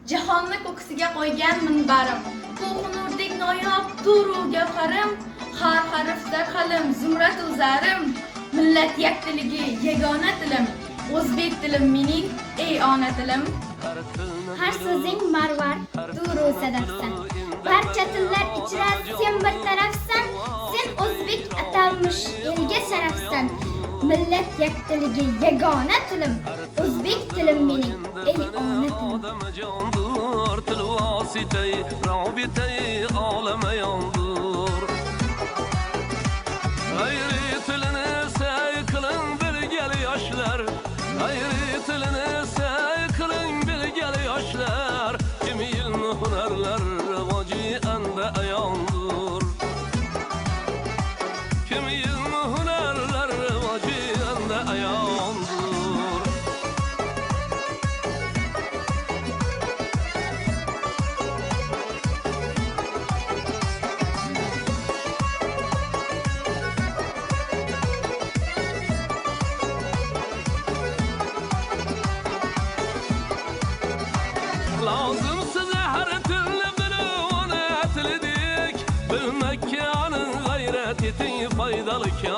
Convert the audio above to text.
Jahonni ko'ksiga qo'ygan minbarim, ko'hnurdek noyob turu gavharim, har harfda qalam zumrad o'zarim, millat yaktiligi yagona tilim, o'zbek tilim mening ey ona tilim. Har so'zing marvar, turu sadafsan. Barcha tillar ichra sen bir tarafsan, sen o'zbek atalmish elga sharafsan. Millat yaktiligi yagona tilim, o'zbek tilim mening ey ona tilim. Til vositay, robitay olamayondur. G'ayri tilini say qiling bilgal yoshlar, g'ayri tilini say qiling bilgal yoshlar. Kim ilm hunarlar rivoji anda ayondur. Kim ilm hunarlar rivoji anda ayondur. Lazım size her türlü biluvane etlidik. Bilmek ki anın gayret etin faydalı ki